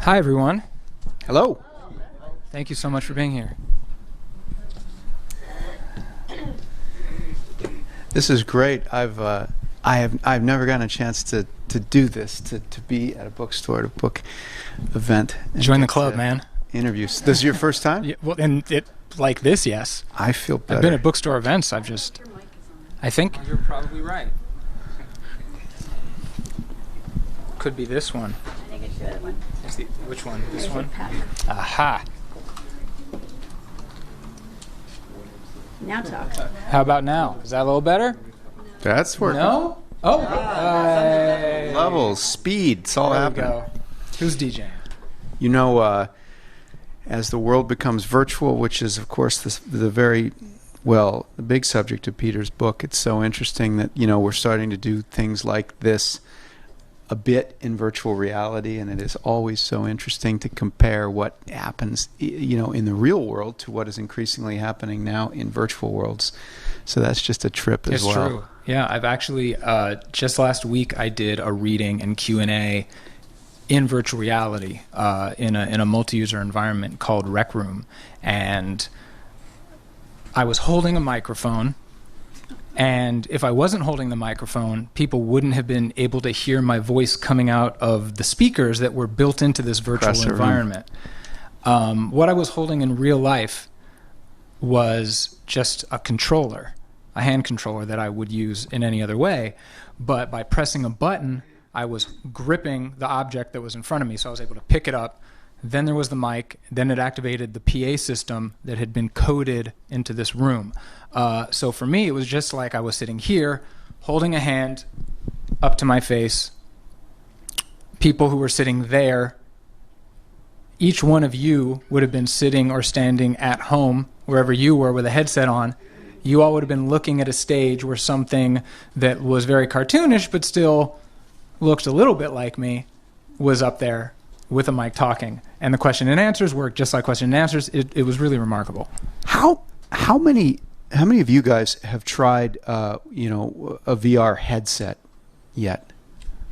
Hi, everyone. Hello. Thank you so much for being here. This is great. I've never gotten a chance to do this, to be at a bookstore, at a book event. Join the club, man. Interviews. This is your first time? Yeah, well, and it like this, yes. I feel better. I've been at bookstore events. I think you're probably right. Could be this one. I think it's the other one. Which one? This one? Pack. Aha. Now talk. How about now? Is that a little better? That's working. No? Oh. Levels, speed, it's all There we happening. go. Who's DJing? You know, as the world becomes virtual, which is, of course, the big subject of Peter's book, it's so interesting that, we're starting to do things like this a bit in virtual reality, and it is always so interesting to compare what happens, in the real world to what is increasingly happening now in virtual worlds. So that's just a trip as well. It's true. Yeah, I've actually, just last week, I did a reading and Q&A in virtual reality in a multi-user environment called Rec Room. And I was holding a microphone, and if I wasn't holding the microphone, people wouldn't have been able to hear my voice coming out of the speakers that were built into this virtual environment. What I was holding in real life was just a controller, a hand controller that I would use in any other way. But by pressing a button, I was gripping the object that was in front of me, so I was able to pick it up. Then there was the mic. Then it activated the PA system that had been coded into this room. So for me, it was just like I was sitting here, holding a hand up to my face. People who were sitting there, each one of you would have been sitting or standing at home, wherever you were, with a headset on. You all would have been looking at a stage where something that was very cartoonish but still looked a little bit like me was up there with a mic talking. And the question and answers worked just like question and answers. It was really remarkable. How many of you guys have tried a VR headset yet?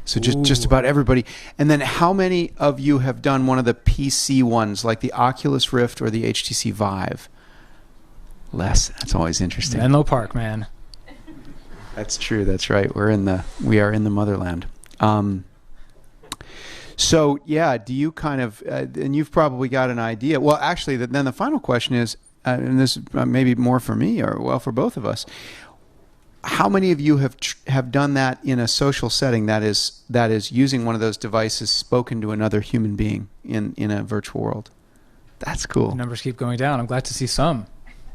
So just about everybody. And then how many of you have done one of the PC ones like the Oculus Rift or the HTC Vive? Less. That's always interesting. Menlo Park, man. That's true. That's right. We are in the motherland. So yeah, do you kind of, and you've probably got an idea. Well, actually, then the final question is, and this may be more for me or for both of us. How many of you have done that in a social setting? That is using one of those devices, spoken to another human being in a virtual world. That's cool. The numbers keep going down. I'm glad to see some.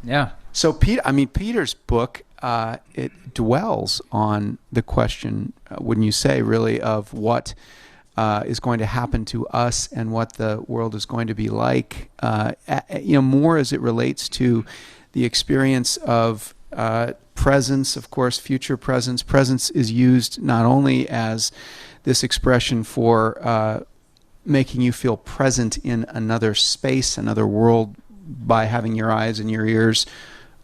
Yeah. So Peter's book, it dwells on the question, wouldn't you say, really, of what is going to happen to us and what the world is going to be like, more as it relates to the experience of presence, of course, future presence. Presence is used not only as this expression for making you feel present in another space, another world, by having your eyes and your ears,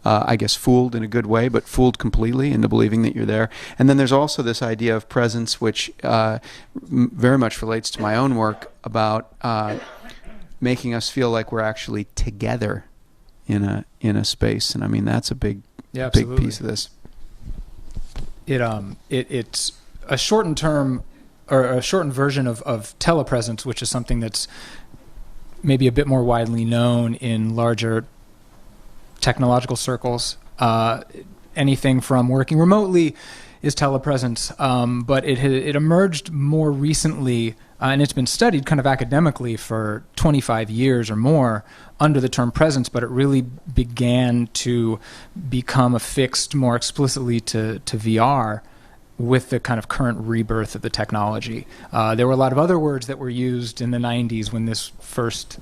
I guess, fooled in a good way, but fooled completely into believing that you're there. And then there's also this idea of presence, which very much relates to my own work about making us feel like we're actually together in a space. And I mean, that's a big piece of this. It's a shortened term or a shortened version of telepresence, which is something that's maybe a bit more widely known in larger technological circles. Anything from working remotely is telepresence, but it emerged more recently, and it's been studied kind of academically for 25 years or more under the term presence, but it really began to become affixed more explicitly to VR with the kind of current rebirth of the technology. There were a lot of other words that were used in the 90s when this first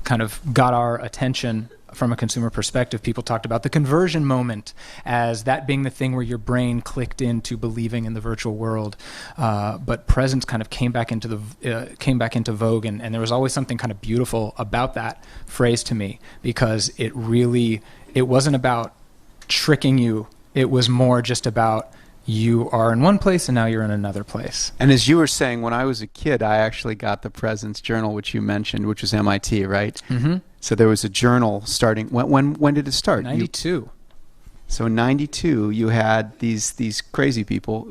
kind of got our attention from a consumer perspective. People talked about the conversion moment as that being the thing where your brain clicked into believing in the virtual world. But presence kind of came back into vogue, and there was always something kind of beautiful about that phrase to me, because it wasn't about tricking you. It was more just about you are in one place and now you're in another place. And as you were saying, when I was a kid, I actually got the Presence Journal, which you mentioned, which was MIT, right? Mm-hmm. So there was a journal starting. When did it start? 92. So in 92, you had these crazy people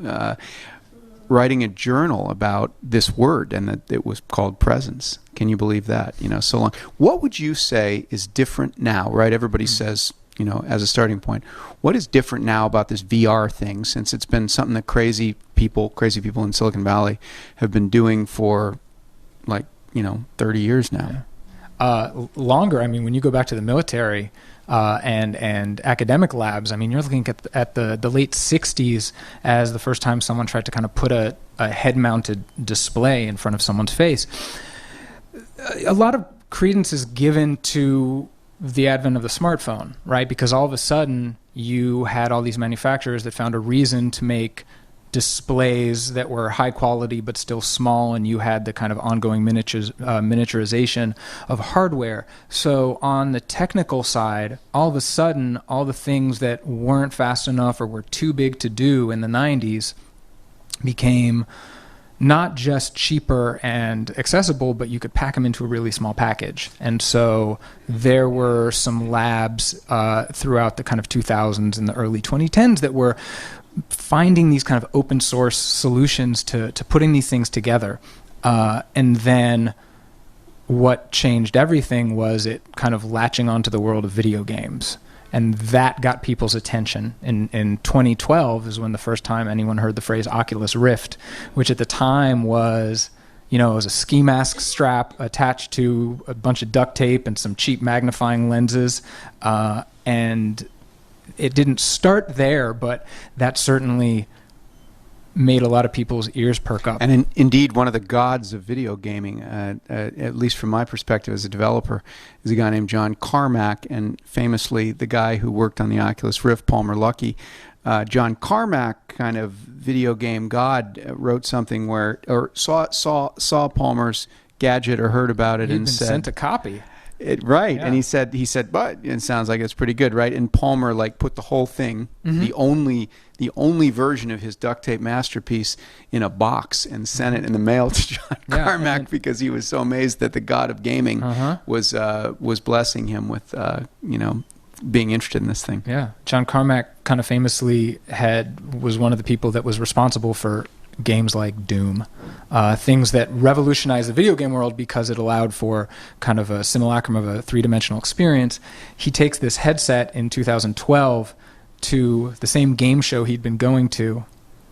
writing a journal about this word, and that it was called presence. Can you believe that? So long. What would you say is different now, right? Everybody says, as a starting point, what is different now about this VR thing, since it's been something that crazy people in Silicon Valley have been doing for 30 years now? Longer. I mean, when you go back to the military and academic labs, I mean, you're looking at the late 60s as the first time someone tried to kind of put a head-mounted display in front of someone's face. A lot of credence is given to the advent of the smartphone, right? Because all of a sudden you had all these manufacturers that found a reason to make displays that were high quality but still small, and you had the kind of ongoing miniaturization of hardware. So on the technical side, all of a sudden, all the things that weren't fast enough or were too big to do in the 90s became not just cheaper and accessible, but you could pack them into a really small package. And so there were some labs throughout the kind of 2000s and the early 2010s that were finding these kind of open source solutions to putting these things together. And then what changed everything was it kind of latching onto the world of video games. And that got people's attention. In 2012 is when the first time anyone heard the phrase Oculus Rift, which at the time was, it was a ski mask strap attached to a bunch of duct tape and some cheap magnifying lenses. And it didn't start there, but that certainly made a lot of people's ears perk up. And indeed, one of the gods of video gaming, at least from my perspective as a developer, is a guy named John Carmack, and famously the guy who worked on the Oculus Rift, Palmer Luckey. John Carmack, kind of video game god, wrote something or saw Palmer's gadget or heard about it. He'd and been said, sent a copy. Right. Yeah. And he said, but it sounds like it's pretty good, right? And Palmer put the whole thing, the only version of his duct tape masterpiece, in a box and sent it in the mail to John Carmack, because he was so amazed that the god of gaming was blessing him with being interested in this thing. Yeah. John Carmack kind of famously was one of the people that was responsible for games like Doom, things that revolutionized the video game world because it allowed for kind of a simulacrum of a three-dimensional experience. He takes this headset in 2012 to the same game show he'd been going to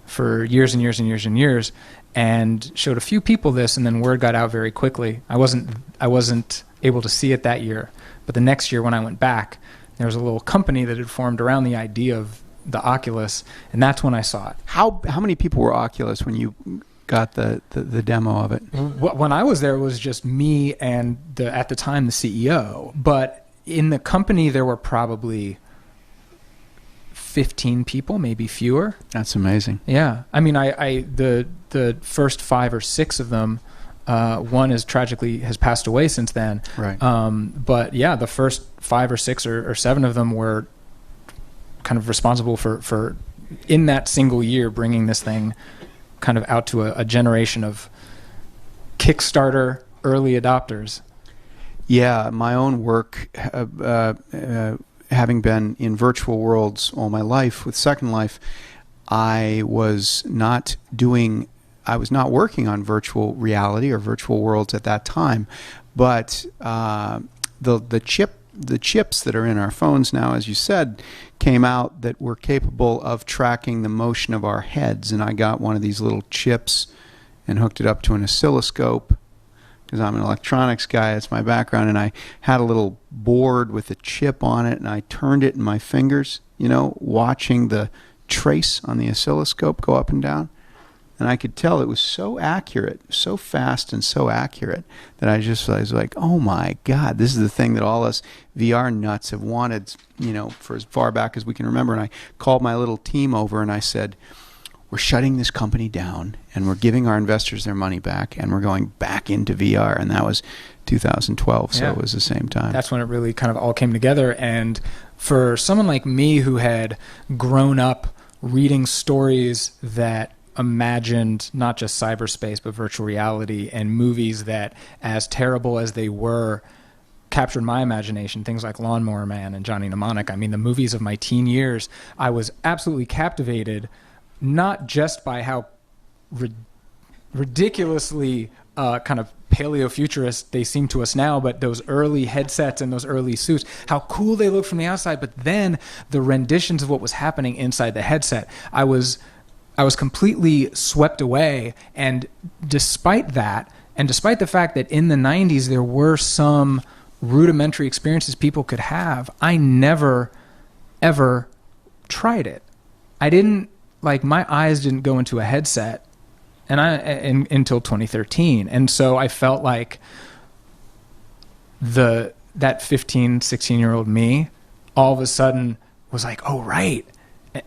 for years and years and years and years, and showed a few people this, and then word got out very quickly. I wasn't able to see it that year, but the next year when I went back, there was a little company that had formed around the idea of the Oculus, and that's when I saw it. How many people were Oculus when you got the demo of it? When I was there, it was just me and at the time the CEO. But in the company, there were probably 15 people, maybe fewer. That's amazing. Yeah, I mean, the first 5 or 6 of them, one has passed away since then. Right. But yeah, the first 5 or 6 or 7 of them were kind of responsible for in that single year bringing this thing kind of out to a generation of Kickstarter early adopters. Yeah, my own work, having been in virtual worlds all my life with Second Life, I was not working on virtual reality or virtual worlds at that time, but the chips that are in our phones now, as you said, came out that were capable of tracking the motion of our heads. And I got one of these little chips and hooked it up to an oscilloscope, because I'm an electronics guy. That's my background. And I had a little board with a chip on it, and I turned it in my fingers, watching the trace on the oscilloscope go up and down. And I could tell it was so accurate, so fast and so accurate, that I was like, oh my God, this is the thing that all us VR nuts have wanted, for as far back as we can remember. And I called my little team over and I said, we're shutting this company down and we're giving our investors their money back and we're going back into VR. And that was 2012, so it was the same time. That's when it really kind of all came together. And for someone like me who had grown up reading stories that imagined not just cyberspace but virtual reality, and movies that, as terrible as they were, captured my imagination. Things like Lawnmower Man and Johnny Mnemonic. I mean, the movies of my teen years, I was absolutely captivated, not just by how ridiculously kind of paleo-futurist they seem to us now, but those early headsets and those early suits, how cool they look from the outside, but then the renditions of what was happening inside the headset. I was completely swept away, and despite that, and despite the fact that in the 90s there were some rudimentary experiences people could have, I never, ever tried it. I didn't, like, my eyes didn't go into a headset until 2013. And so I felt like that 15, 16-year-old me all of a sudden was like, oh, right.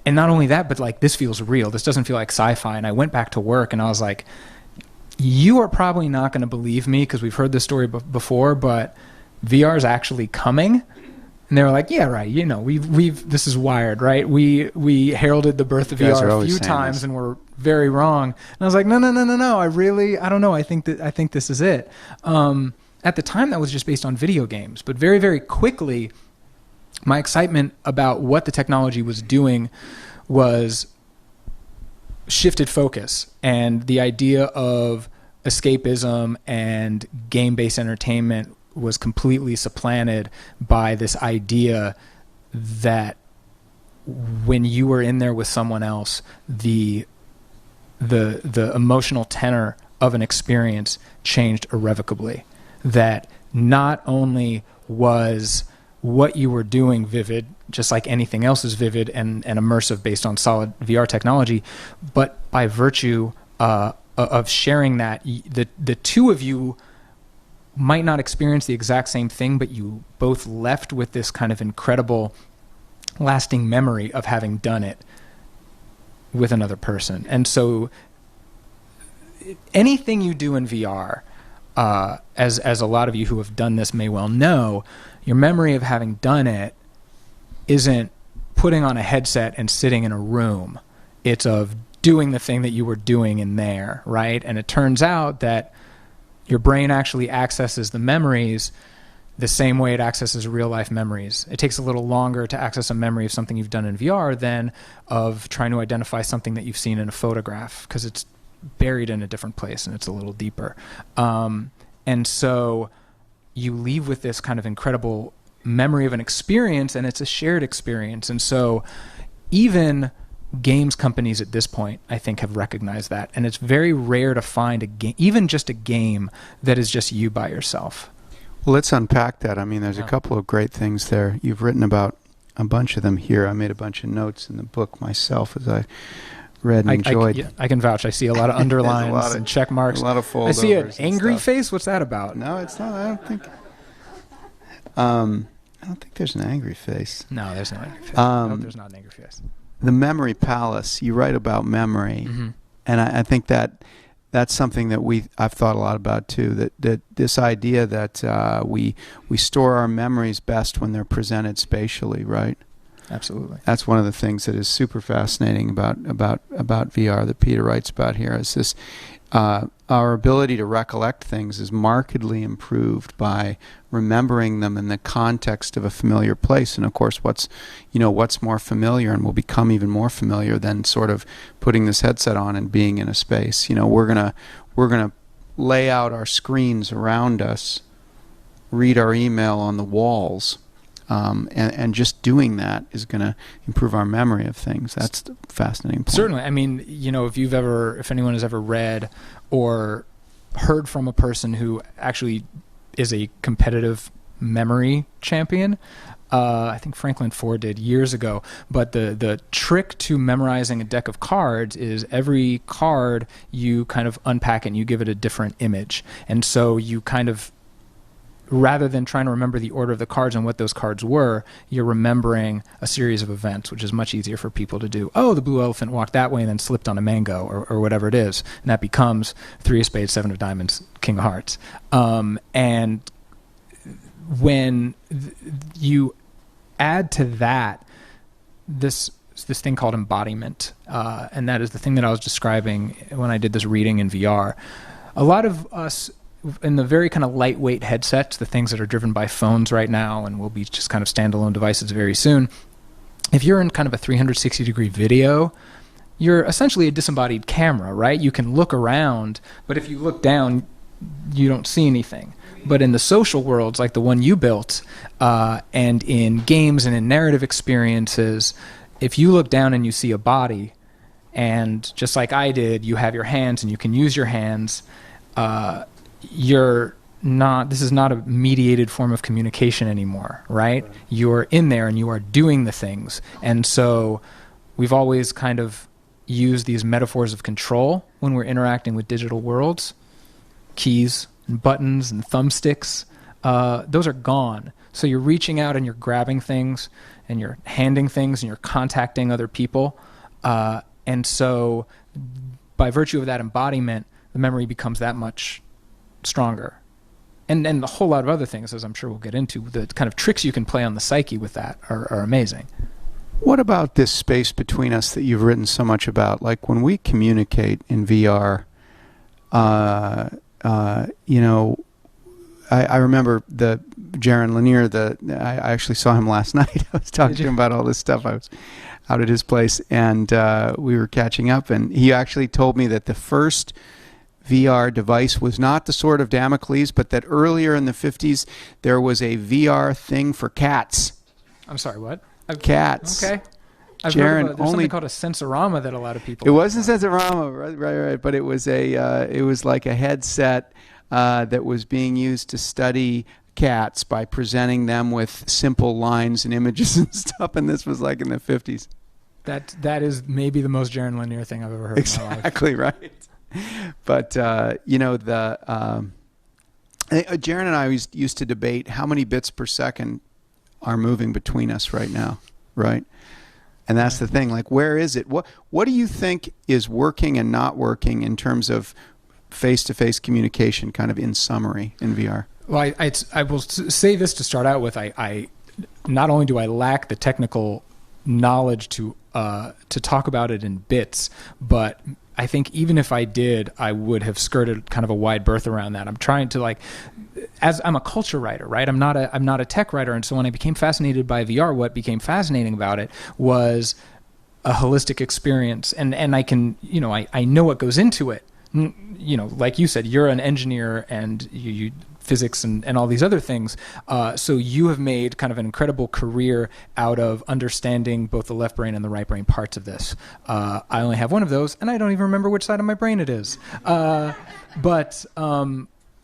And not only that, but like, this feels real. This doesn't feel like sci-fi. And I went back to work and I was like, you are probably not going to believe me because we've heard this story before, but VR is actually coming. And they were like, yeah, right. You know, we've this is Wired, right? We heralded the birth of VR a few times and we're very wrong. And I was like, no. I don't know. I think this is it. At the time, that was just based on video games, but very, very quickly, my excitement about what the technology was doing was shifted focus, and the idea of escapism and game-based entertainment was completely supplanted by this idea that when you were in there with someone else, the emotional tenor of an experience changed irrevocably. That not only was what you were doing vivid, just like anything else is vivid and immersive based on solid VR technology, but by virtue of sharing that, the two of you might not experience the exact same thing, but you both left with this kind of incredible lasting memory of having done it with another person. And so anything you do in VR, as a lot of you who have done this may well know, your memory of having done it isn't putting on a headset and sitting in a room. It's of doing the thing that you were doing in there, right? And it turns out that your brain actually accesses the memories the same way it accesses real-life memories. It takes a little longer to access a memory of something you've done in VR than of trying to identify something that you've seen in a photograph, because it's buried in a different place and it's a little deeper. And so you leave with this kind of incredible memory of an experience, and it's a shared experience. And so even games companies at this point, I think, have recognized that. And it's very rare to find a game, even just a game, that is just you by yourself. Well, let's unpack that. I mean, there's a couple of great things there. You've written about a bunch of them here. I made a bunch of notes in the book myself as I read and enjoyed. I can vouch. I see a lot of underlines and check marks. A lot of foldovers. I see an angry face. What's that about? No, it's not. I don't think there's an angry face. No, there's no angry face. No, there's not an angry face. The memory palace. You write about memory, and I think that's something that I've thought a lot about too. That this idea that we store our memories best when they're presented spatially, right? Absolutely. That's one of the things that is super fascinating about VR that Peter writes about here. Is this our ability to recollect things is markedly improved by remembering them in the context of a familiar place. And of course, what's more familiar and will become even more familiar than sort of putting this headset on and being in a space. We're gonna lay out our screens around us, read our email on the walls. And just doing that is going to improve our memory of things. That's the fascinating point. Certainly. I mean, if anyone has ever read or heard from a person who actually is a competitive memory champion, I think Franklin Ford did years ago. But the trick to memorizing a deck of cards is every card you kind of unpack and you give it a different image. And so you kind of, rather than trying to remember the order of the cards and what those cards were, you're remembering a series of events, which is much easier for people to do. Oh, the blue elephant walked that way and then slipped on a mango, or whatever it is. And that becomes 3 of spades, 7 of diamonds, king of hearts. And when you add to that this this thing called embodiment, and that is the thing that I was describing when I did this reading in VR. A lot of us in the very kind of lightweight headsets, the things that are driven by phones right now and will be just kind of standalone devices very soon, if you're in kind of a 360-degree video, you're essentially a disembodied camera, right? You can look around, but if you look down, you don't see anything. But in the social worlds like the one you built, and in games and in narrative experiences, if you look down and you see a body, and just like I did, you have your hands and you can use your hands, this is not a mediated form of communication anymore, right? You're in there and you are doing the things. And so we've always kind of used these metaphors of control when we're interacting with digital worlds. Keys and buttons and thumbsticks, those are gone. So you're reaching out and you're grabbing things and you're handing things and you're contacting other people. And so by virtue of that embodiment, the memory becomes that much stronger. And a whole lot of other things, as I'm sure we'll get into, the kind of tricks you can play on the psyche with that are amazing. What about this space between us that you've written so much about? Like when we communicate in VR, I remember the Jaron Lanier, I actually saw him last night. I was talking to him about all this stuff. I was out at his place, and we were catching up, and he actually told me that the first VR device was not the Sword of Damocles, but that earlier in the 50s, there was a VR thing for cats. I'm sorry, what? Cats. Okay. I've Jaron, heard of there's something called a sensorama that a lot of people... It wasn't sensorama, right, but it was it was like a headset that was being used to study cats by presenting them with simple lines and images and stuff, and this was like in the 50s. That is maybe the most Jaron Lanier thing I've ever heard in my life. Exactly, right. But, Jaron and I used to debate how many bits per second are moving between us right now, right? And that's the thing. Like, where is it? What do you think is working and not working in terms of face-to-face communication, kind of in summary, in VR? Well, I will say this to start out with. I not only do I lack the technical knowledge to talk about it in bits, but I think even if I did, I would have skirted kind of a wide berth around that. I'm trying to as I'm a culture writer, right? I'm not a tech writer, and so when I became fascinated by VR, what became fascinating about it was a holistic experience, and I can, I know what goes into it. Like you said, you're an engineer and you physics and all these other things. So you have made kind of an incredible career out of understanding both the left brain and the right brain parts of this. I only have one of those, and I don't even remember which side of my brain it is.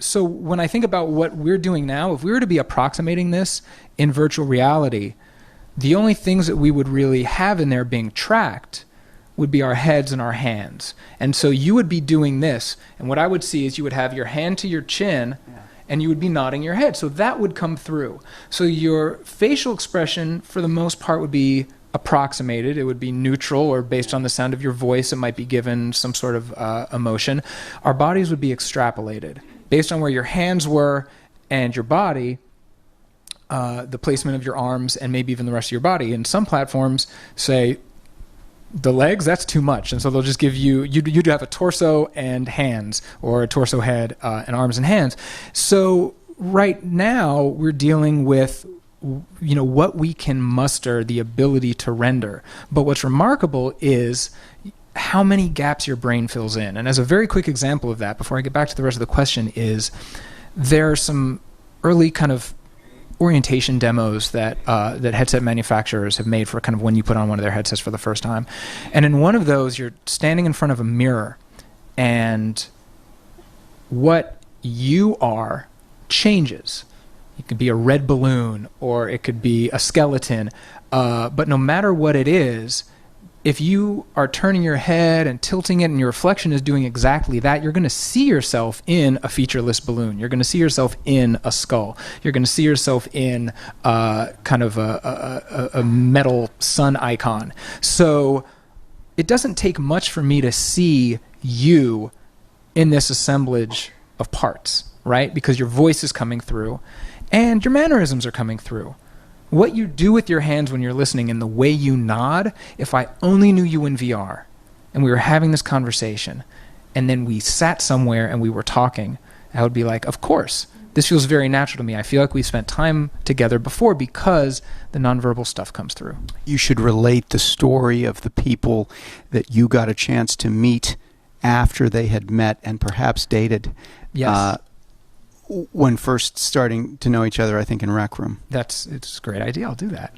So when I think about what we're doing now, if we were to be approximating this in virtual reality, the only things that we would really have in there being tracked would be our heads and our hands. And so you would be doing this, and what I would see is you would have your hand to your chin, and you would be nodding your head. So that would come through. So your facial expression, for the most part, would be approximated. It would be neutral, or based on the sound of your voice, it might be given some sort of emotion. Our bodies would be extrapolated. Based on where your hands were and your body, the placement of your arms, and maybe even the rest of your body. And some platforms say, the legs, that's too much. And so they'll just give you'd have a torso and hands, or a torso, head, and arms and hands. So right now we're dealing with, what we can muster the ability to render. But what's remarkable is how many gaps your brain fills in. And as a very quick example of that, before I get back to the rest of the question, is there are some early kind of orientation demos that headset manufacturers have made for kind of when you put on one of their headsets for the first time. And in one of those, you're standing in front of a mirror, and what you are changes. It could be a red balloon, or it could be a skeleton. But no matter what it is, if you are turning your head and tilting it and your reflection is doing exactly that, you're going to see yourself in a featureless balloon. You're going to see yourself in a skull. You're going to see yourself in kind of a metal sun icon. So it doesn't take much for me to see you in this assemblage of parts, right? Because your voice is coming through and your mannerisms are coming through. what you do with your hands when you're listening and the way you nod, if I only knew you in VR and we were having this conversation and then we sat somewhere and we were talking, I would be like, of course, this feels very natural to me. I feel like we spent time together before because the nonverbal stuff comes through. You should relate the story of the people that you got a chance to meet after they had met and perhaps dated. Yes. When first starting to know each other, I think, in Rec Room. It's a great idea. I'll do that.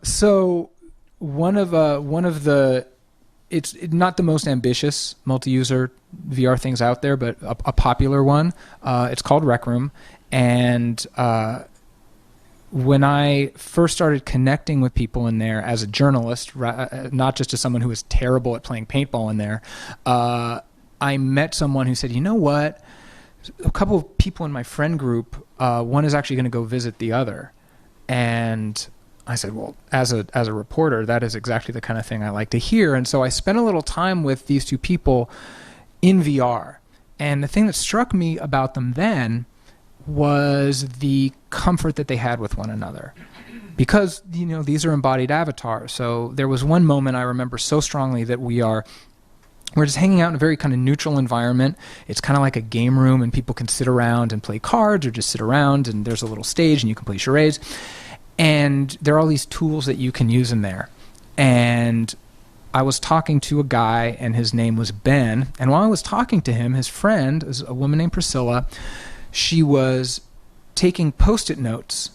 So one of the, it's not the most ambitious multi-user VR things out there, but a popular one. It's called Rec Room. And when I first started connecting with people in there as a journalist, not just as someone who was terrible at playing paintball in there, I met someone who said, you know what? A couple of people in my friend group, one is actually going to go visit the other. And I said, well, as a reporter, that is exactly the kind of thing I like to hear. And so I spent a little time with these two people in VR. And the thing that struck me about them then was the comfort that they had with one another. Because, these are embodied avatars. So there was one moment I remember so strongly that we're just hanging out in a very kind of neutral environment. It's kind of like a game room, and people can sit around and play cards or just sit around, and there's a little stage and you can play charades. And there are all these tools that you can use in there. And I was talking to a guy, and his name was Ben. And while I was talking to him, his friend is a woman named Priscilla. She was taking Post-it notes,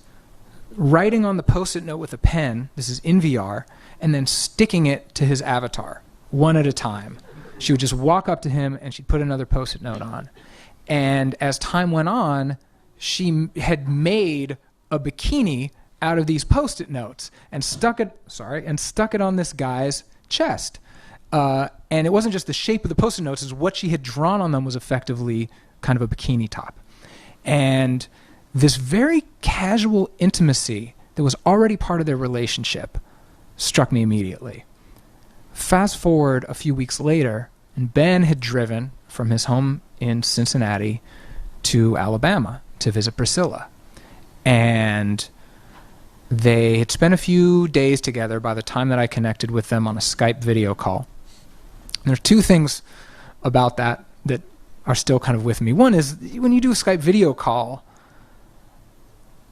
writing on the Post-it note with a pen, this is in VR, and then sticking it to his avatar, one at a time. She would just walk up to him and she'd put another Post-it note on. And as time went on, she had made a bikini out of these Post-it notes and stuck it on this guy's chest. And it wasn't just the shape of the Post-it notes, is what she had drawn on them was effectively kind of a bikini top. And this very casual intimacy that was already part of their relationship struck me immediately. Fast forward a few weeks later, and Ben had driven from his home in Cincinnati to Alabama to visit Priscilla. And they had spent a few days together by the time that I connected with them on a Skype video call. And there's two things about that are still kind of with me. One is when you do a Skype video call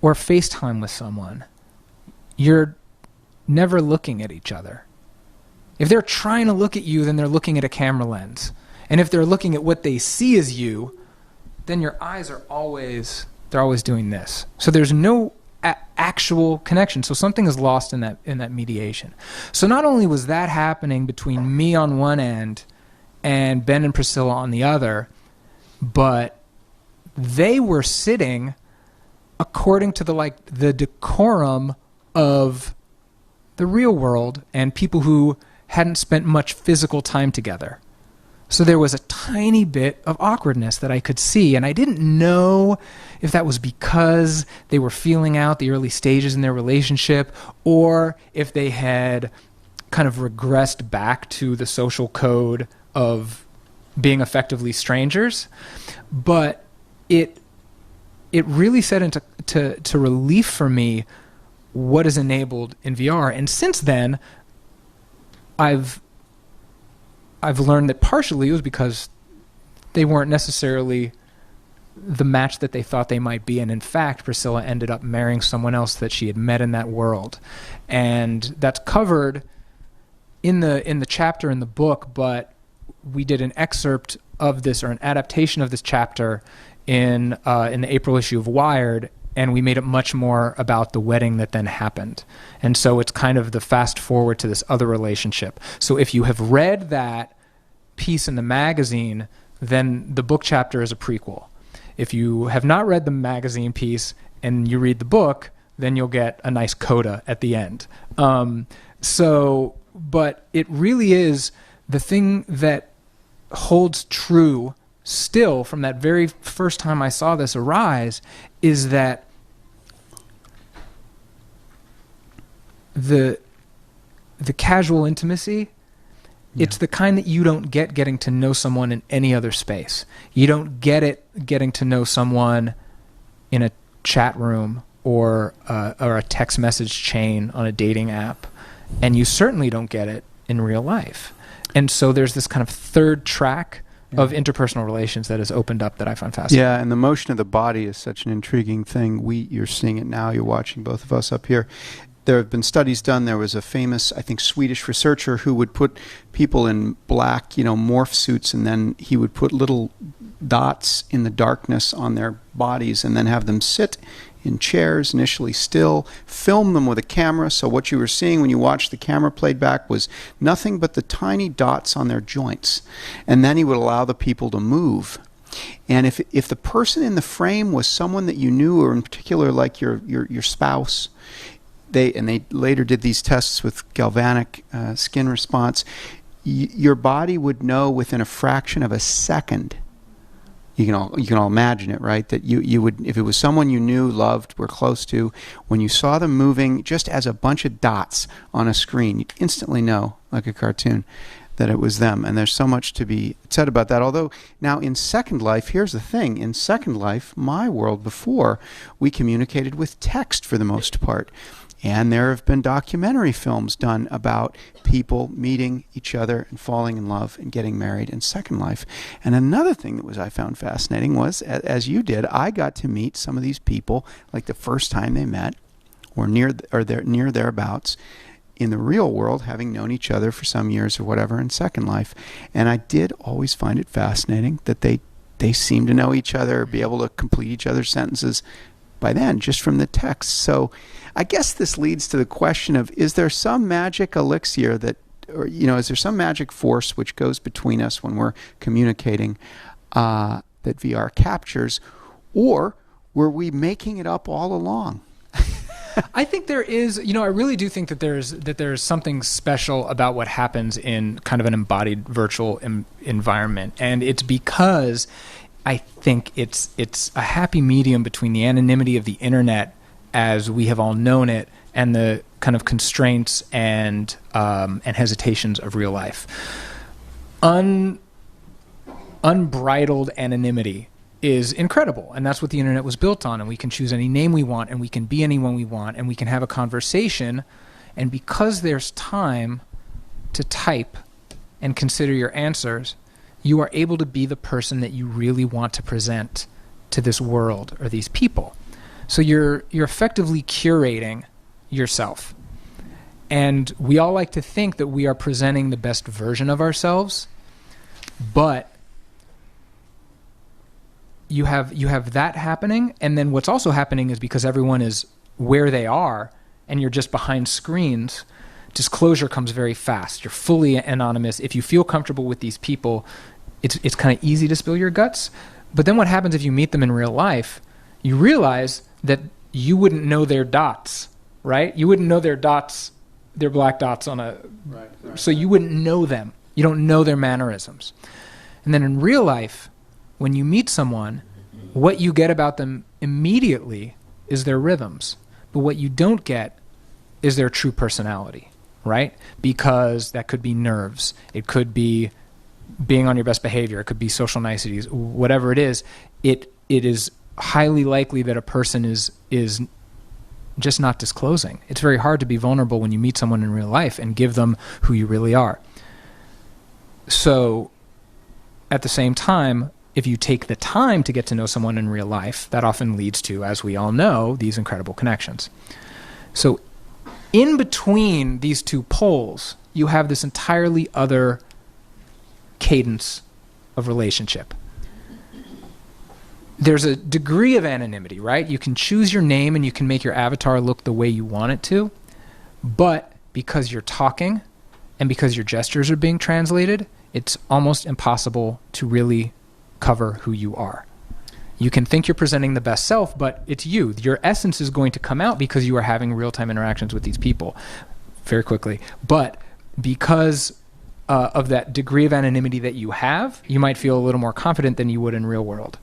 or FaceTime with someone, you're never looking at each other. If they're trying to look at you, then they're looking at a camera lens. And if they're looking at what they see as you, then your eyes are always doing this. So there's no actual connection. So something is lost in that mediation. So not only was that happening between me on one end and Ben and Priscilla on the other, but they were sitting according to the decorum of the real world and people who hadn't spent much physical time together. So there was a tiny bit of awkwardness that I could see, and I didn't know if that was because they were feeling out the early stages in their relationship or if they had kind of regressed back to the social code of being effectively strangers. But it really set into relief for me what is enabled in VR. And since then, I've learned that partially it was because they weren't necessarily the match that they thought they might be. And in fact, Priscilla ended up marrying someone else that she had met in that world. And that's covered in the chapter in the book, but we did an excerpt of this, or an adaptation of this chapter in the April issue of Wired, and we made it much more about the wedding that then happened. And so it's kind of the fast forward to this other relationship. So if you have read that piece in the magazine, then the book chapter is a prequel. If you have not read the magazine piece and you read the book, then you'll get a nice coda at the end. But it really is the thing that holds true still from that very first time I saw this arise, is that the casual intimacy, it's the kind that you don't get getting to know someone in any other space. You don't get it getting to know someone in a chat room or a text message chain on a dating app, and you certainly don't get it in real life. And so there's this kind of third track of interpersonal relations that has opened up that I find fascinating. Yeah, and the motion of the body is such an intriguing thing. You're seeing it now. You're watching both of us up here. There have been studies done. There was a famous, I think, Swedish researcher who would put people in black, morph suits, and then he would put little dots in the darkness on their bodies and then have them sit in chairs, initially still, film them with a camera. So what you were seeing when you watched the camera played back was nothing but the tiny dots on their joints. And then he would allow the people to move. And if the person in the frame was someone that you knew, or in particular like your spouse, they later did these tests with galvanic skin response, your body would know within a fraction of a second. You can all imagine it, right? That you would, if it was someone you knew, loved, were close to, when you saw them moving just as a bunch of dots on a screen, you'd instantly know, like a cartoon, that it was them. And there's so much to be said about that. Although now in Second Life, here's the thing. In Second Life, my world before, we communicated with text for the most part. And there have been documentary films done about people meeting each other and falling in love and getting married in Second Life. And another thing that I found fascinating was, as you did, I got to meet some of these people like the first time they met, or near thereabouts, in the real world, having known each other for some years or whatever in Second Life. And I did always find it fascinating that they seem to know each other, be able to complete each other's sentences by then, just from the text. So I guess this leads to the question of, is there some magic elixir that, or is there some magic force which goes between us when we're communicating that VR captures, or were we making it up all along? I think there is, I really do think that there's something special about what happens in kind of an embodied virtual environment. And it's because I think it's a happy medium between the anonymity of the internet as we have all known it and the kind of constraints and hesitations of real life. Unbridled anonymity is incredible, and that's what the internet was built on, and we can choose any name we want, and we can be anyone we want, and we can have a conversation, and because there's time to type and consider your answers, you are able to be the person that you really want to present to this world or these people. So you're effectively curating yourself. And we all like to think that we are presenting the best version of ourselves, but you have that happening, and then what's also happening is because everyone is where they are and you're just behind screens, disclosure comes very fast. You're fully anonymous. If you feel comfortable with these people, it's kind of easy to spill your guts. But then what happens if you meet them in real life? You realize that you wouldn't know their dots, right? You wouldn't know their dots, their black dots on a... Right. So you wouldn't know them. You don't know their mannerisms. And then in real life, when you meet someone, what you get about them immediately is their rhythms. But what you don't get is their true personality, right? Because that could be nerves. It could be being on your best behavior. It could be social niceties. Whatever it is is highly likely that a person is just not disclosing. It's very hard to be vulnerable when you meet someone in real life and give them who you really are. So at the same time, if you take the time to get to know someone in real life, that often leads to, as we all know, these incredible connections. So in between these two poles, you have this entirely other cadence of relationship. There's a degree of anonymity, right? You can choose your name and you can make your avatar look the way you want it to, but because you're talking and because your gestures are being translated, it's almost impossible to really cover who you are. You can think you're presenting the best self, but it's you. Your essence is going to come out because you are having real-time interactions with these people very quickly. But because of that degree of anonymity that you have, you might feel a little more confident than you would in real world,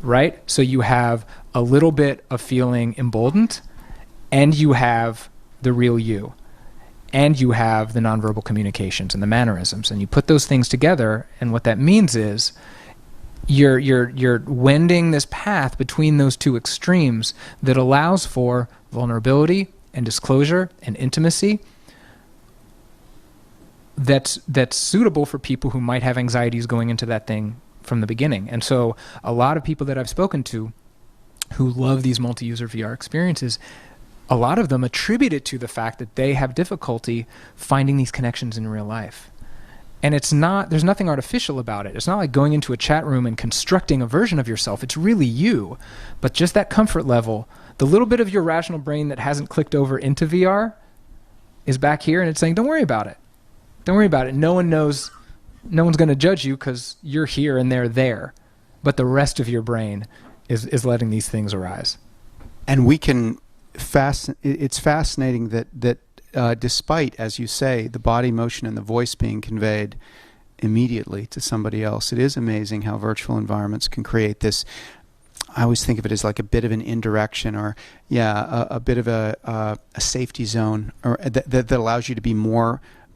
right? So you have a little bit of feeling emboldened, and you have the real you, and you have the nonverbal communications and the mannerisms, and you put those things together, and what that means is you're wending this path between those two extremes that allows for vulnerability and disclosure and intimacy that's suitable for people who might have anxieties going into that thing from the beginning. And so a lot of people that I've spoken to who love these multi-user VR experiences, a lot of them attribute it to the fact that they have difficulty finding these connections in real life. And there's nothing artificial about it. It's not like going into a chat room and constructing a version of yourself. It's really you. But just that comfort level, the little bit of your rational brain that hasn't clicked over into VR is back here, and it's saying, don't worry about it. Don't worry about it. No one knows. No one's going to judge you because you're here and they're there. But the rest of your brain is letting these things arise. And we can it's fascinating that despite, as you say, the body motion and the voice being conveyed immediately to somebody else, it is amazing how virtual environments can create this. I always think of it as like a bit of an indirection, or a bit of a safety zone, or that allows you to be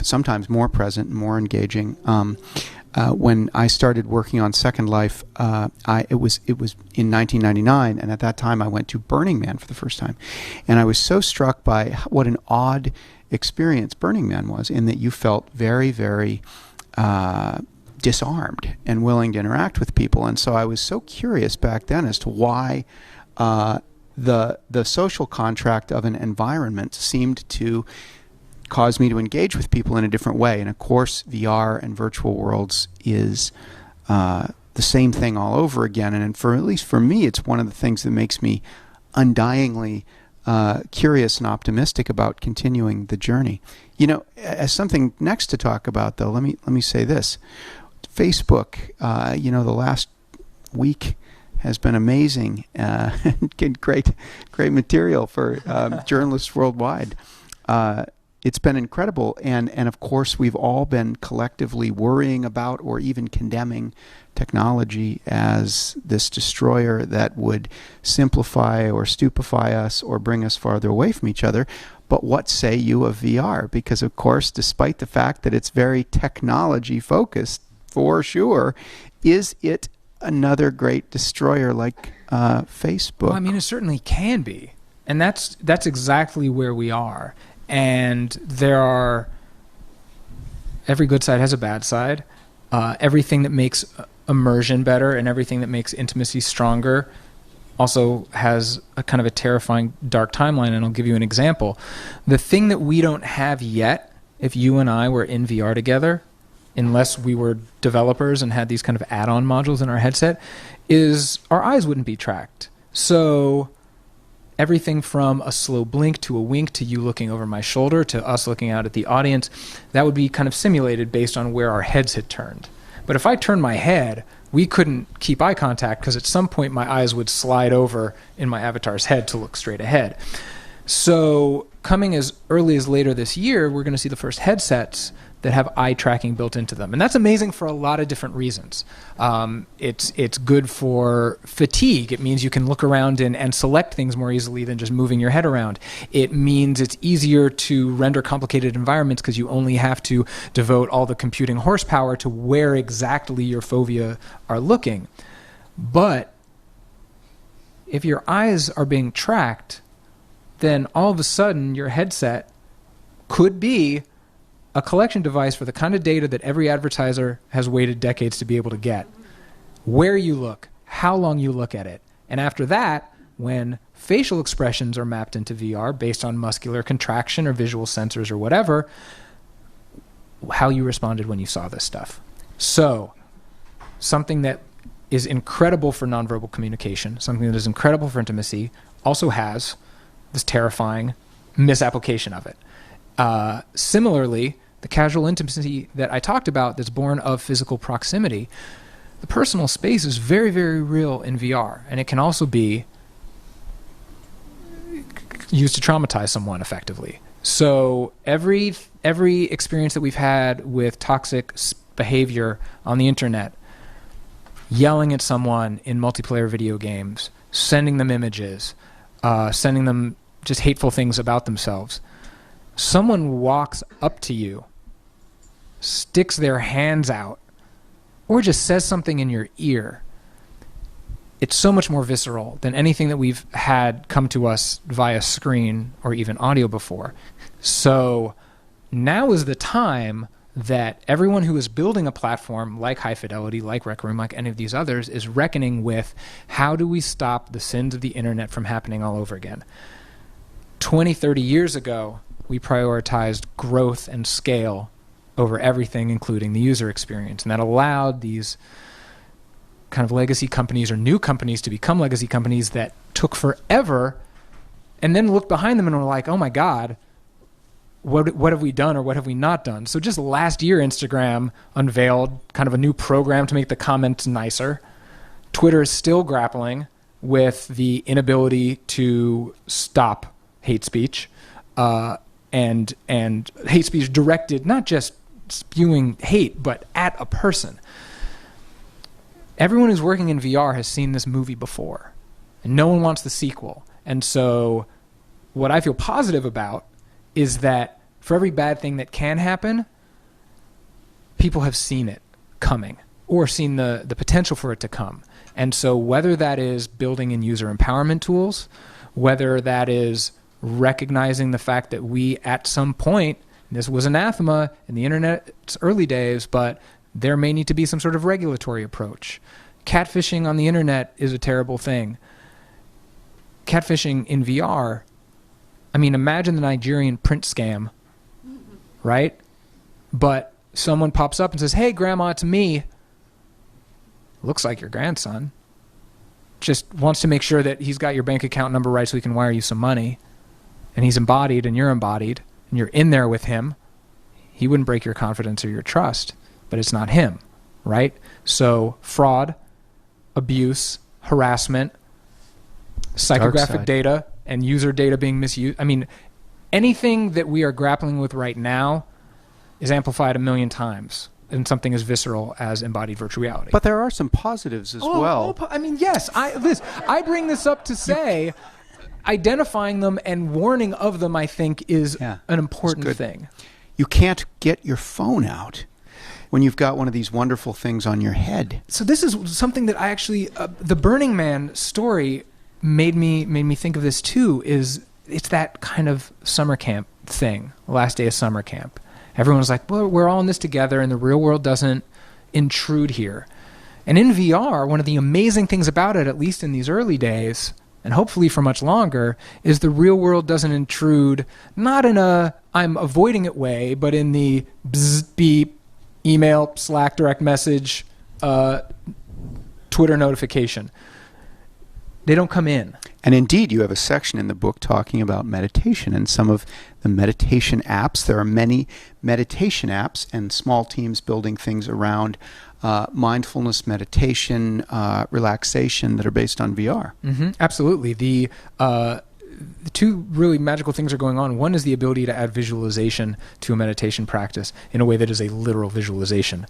sometimes more present and more engaging. When I started working on Second Life, it was in 1999, and at that time I went to Burning Man for the first time, and I was so struck by what an odd experience Burning Man was, in that you felt very, very disarmed and willing to interact with people. And so I was so curious back then as to why the social contract of an environment seemed to cause me to engage with people in a different way. And of course, VR and virtual worlds is the same thing all over again. And at least for me, it's one of the things that makes me undyingly curious and optimistic about continuing the journey. You know, as something next to talk about, though, let me say this. Facebook, the last week has been amazing. Great material for journalists worldwide. It's been incredible, and of course we've all been collectively worrying about or even condemning technology as this destroyer that would simplify or stupefy us or bring us farther away from each other. But what say you of VR? Because of course, despite the fact that it's very technology focused, for sure, is it another great destroyer like Facebook? Well, I mean, it certainly can be, and that's exactly where we are. And every good side has a bad side. Everything that makes immersion better and everything that makes intimacy stronger also has a kind of a terrifying dark timeline. And I'll give you an example. The thing that we don't have yet, if you and I were in VR together, unless we were developers and had these kind of add-on modules in our headset, is our eyes wouldn't be tracked. So everything from a slow blink to a wink to you looking over my shoulder to us looking out at the audience, that would be kind of simulated based on where our heads had turned. But if I turned my head, we couldn't keep eye contact because at some point my eyes would slide over in my avatar's head to look straight ahead. So coming as early as later this year, we're going to see the first headsets that have eye tracking built into them. And that's amazing for a lot of different reasons. It's good for fatigue. It means you can look around and select things more easily than just moving your head around. It means it's easier to render complicated environments because you only have to devote all the computing horsepower to where exactly your fovea are looking. But if your eyes are being tracked, then all of a sudden your headset could be a collection device for the kind of data that every advertiser has waited decades to be able to get. Where you look, how long you look at it. And after that, when facial expressions are mapped into VR based on muscular contraction or visual sensors or whatever, how you responded when you saw this stuff. So, something that is incredible for nonverbal communication, something that is incredible for intimacy, also has this terrifying misapplication of it. Similarly, the casual intimacy that I talked about that's born of physical proximity, the personal space is very, very real in VR, and it can also be used to traumatize someone effectively. So every experience that we've had with toxic behavior on the internet, yelling at someone in multiplayer video games, sending them images, sending them just hateful things about themselves, someone walks up to you, sticks their hands out, or just says something in your ear, it's so much more visceral than anything that we've had come to us via screen or even audio before. So now is the time that everyone who is building a platform like High Fidelity, like Rec Room, like any of these others, is reckoning with how do we stop the sins of the internet from happening all over again. 20, 30 years ago, we prioritized growth and scale over everything, including the user experience. And that allowed these kind of legacy companies or new companies to become legacy companies that took forever and then looked behind them and were like, oh my God, what have we done or what have we not done? So just last year, Instagram unveiled kind of a new program to make the comments nicer. Twitter is still grappling with the inability to stop hate speech, and hate speech directed not just spewing hate, but at a person. Everyone who's working in VR has seen this movie before, and no one wants the sequel. And so what I feel positive about is that for every bad thing that can happen, people have seen it coming or seen the potential for it to come. And so whether that is building in user empowerment tools, whether that is recognizing the fact that we at some point, this was anathema in the internet's early days, but there may need to be some sort of regulatory approach. Catfishing on the internet is a terrible thing. Catfishing in VR, I mean, imagine the Nigerian print scam, right? But someone pops up and says, hey, Grandma, it's me. Looks like your grandson. Just wants to make sure that he's got your bank account number right so he can wire you some money. And he's embodied and you're embodied and you're in there with him. He wouldn't break your confidence or your trust, but it's not him, right? So fraud, abuse, harassment, psychographic data, and user data being misused. I mean, anything that we are grappling with right now is amplified a million times in something as visceral as embodied virtual reality. But there are some positives as well. I mean, yes. I bring this up to say identifying them and warning of them, I think, is an important thing. You can't get your phone out when you've got one of these wonderful things on your head. So this is something that I actually, the Burning Man story made me think of this too, it's that kind of summer camp thing, last day of summer camp. Everyone's like, well, we're all in this together and the real world doesn't intrude here. And in VR, one of the amazing things about it, at least in these early days, and hopefully for much longer, is the real world doesn't intrude, not in a I'm avoiding it way, but in the bzz, beep, email, Slack, direct message, Twitter notification. They don't come in. And indeed, you have a section in the book talking about meditation and some of the meditation apps. There are many meditation apps and small teams building things around mindfulness, meditation, relaxation that are based on VR. Mm-hmm, absolutely. The two really magical things are going on. One is the ability to add visualization to a meditation practice in a way that is a literal visualization.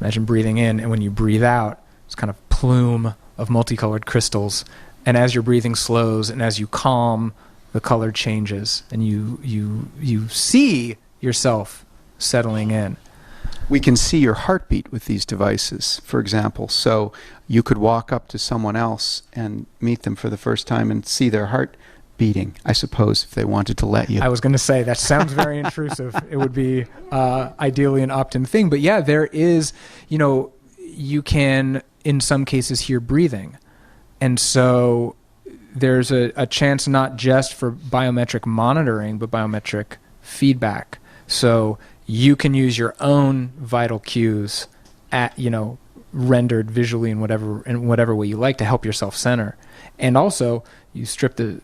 Imagine breathing in, and when you breathe out, it's kind of plume of multicolored crystals. And as your breathing slows and as you calm, the color changes, and you see yourself settling in. We can see your heartbeat with these devices, for example. So you could walk up to someone else and meet them for the first time and see their heart beating, I suppose, if they wanted to let you. I was going to say, that sounds very intrusive. It would be ideally an opt-in thing. But yeah, there is, you can, in some cases, hear breathing. And so there's a chance not just for biometric monitoring, but biometric feedback. So you can use your own vital cues rendered visually in whatever way you like to help yourself center. And also, you strip the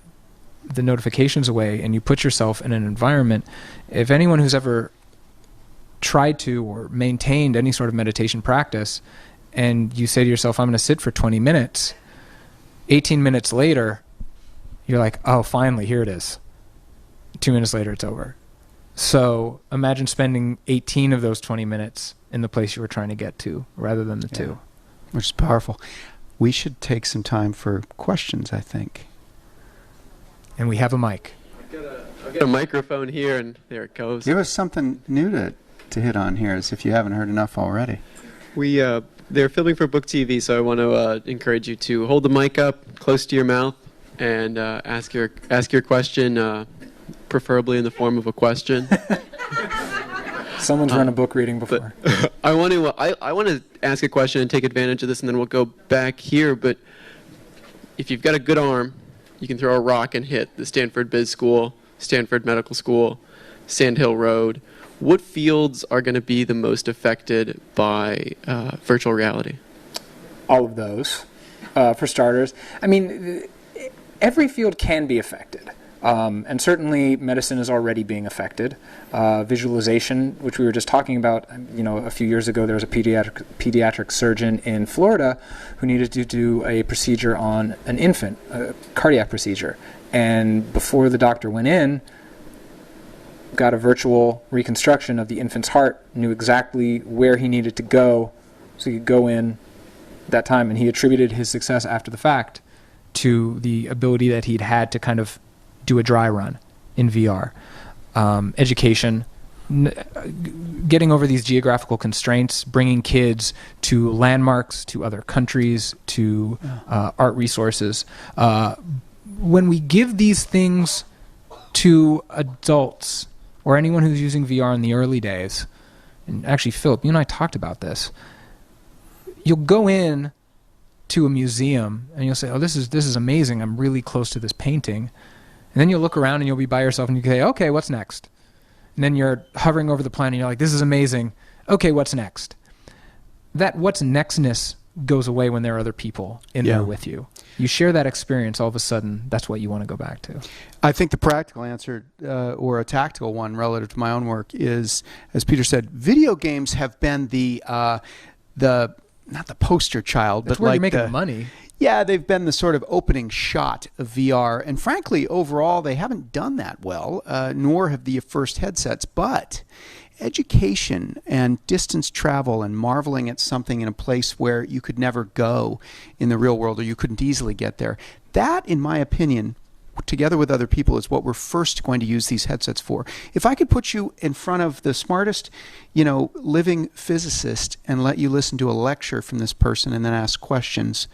notifications away and you put yourself in an environment. If anyone who's ever tried to or maintained any sort of meditation practice, and you say to yourself, I'm going to sit for 20 minutes, 18 minutes later, you're like, oh, finally, here it is. 2 minutes later, it's over. So imagine spending 18 of those 20 minutes in the place you were trying to get to rather than the two. Which is powerful. We should take some time for questions, I think. And we have a mic. I've got a microphone here, and there it goes. Give us something new to hit on here, as if you haven't heard enough already. They're filming for Book TV, so I want to encourage you to hold the mic up close to your mouth and ask your question, preferably in the form of a question. Someone's run a book reading before. I want to ask a question and take advantage of this, and then we'll go back here. But if you've got a good arm, you can throw a rock and hit the Stanford Biz School, Stanford Medical School, Sand Hill Road. What fields are going to be the most affected by virtual reality? All of those, for starters. I mean, every field can be affected. And certainly medicine is already being affected. Visualization, which we were just talking about, a few years ago, there was a pediatric surgeon in Florida who needed to do a procedure on an infant, a cardiac procedure. And before the doctor went in, got a virtual reconstruction of the infant's heart, knew exactly where he needed to go, so he could go in that time. And he attributed his success after the fact to the ability that he'd had to kind of do a dry run in VR. Education, getting over these geographical constraints, bringing kids to landmarks, to other countries, to art resources. When we give these things to adults or anyone who's using VR in the early days, and actually, Philip, you and I talked about this, you'll go in to a museum and you'll say, oh, this is amazing. I'm really close to this painting. And then you'll look around and you'll be by yourself and you say, okay, what's next? And then you're hovering over the planet and you're like, this is amazing. Okay, what's next? That what's nextness goes away when there are other people in there with you. You share that experience, all of a sudden, that's what you want to go back to. I think the practical answer, or a tactical one relative to my own work, is, as Peter said, video games have been the not the poster child, that's but where like you're making money. Yeah, they've been the sort of opening shot of VR. And frankly, overall, they haven't done that well, nor have the first headsets. But education and distance travel and marveling at something in a place where you could never go in the real world, or you couldn't easily get there, that, in my opinion, together with other people, is what we're first going to use these headsets for. If I could put you in front of the smartest, living physicist and let you listen to a lecture from this person and then ask questions,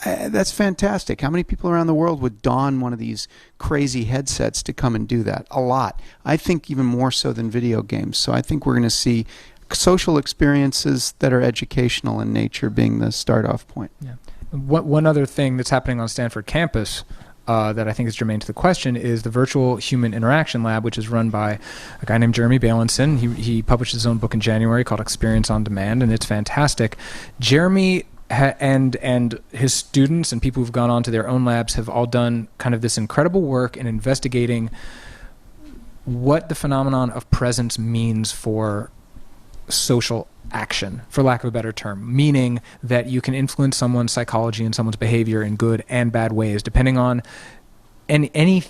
that's fantastic. How many people around the world would don one of these crazy headsets to come and do that? A lot. I think even more so than video games. So I think we're going to see social experiences that are educational in nature being the start-off point. Yeah. One other thing that's happening on Stanford campus that I think is germane to the question is the Virtual Human Interaction Lab, which is run by a guy named Jeremy Bailenson. He published his own book in January called Experience on Demand, and it's fantastic. Jeremy and his students and people who've gone on to their own labs have all done kind of this incredible work in investigating what the phenomenon of presence means for social action, for lack of a better term, meaning that you can influence someone's psychology and someone's behavior in good and bad ways, depending on any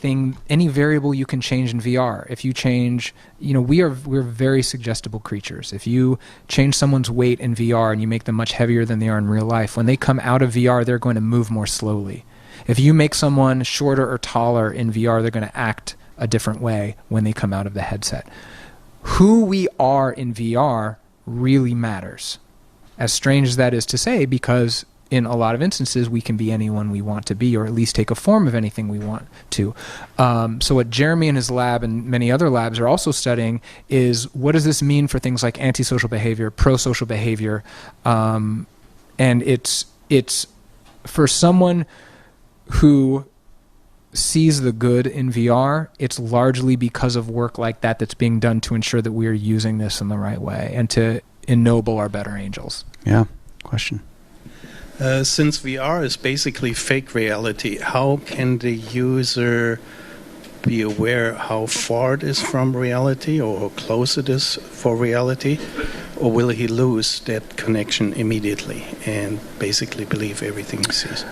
variable you can change in VR. If you change, we're very suggestible creatures. If you change someone's weight in VR and you make them much heavier than they are in real life, when they come out of VR, they're going to move more slowly. If you make someone shorter or taller in VR, they're going to act a different way when they come out of the headset. Who we are in VR really matters, as strange as that is to say, because in a lot of instances, we can be anyone we want to be, or at least take a form of anything we want to. So what Jeremy and his lab and many other labs are also studying is, what does this mean for things like antisocial behavior, pro-social behavior? And it's for someone who sees the good in VR, it's largely because of work like that that's being done to ensure that we are using this in the right way and to ennoble our better angels. Yeah. Question. Since VR is basically fake reality, how can the user be aware how far it is from reality or how close it is for reality? Or will he lose that connection immediately and basically believe everything he sees?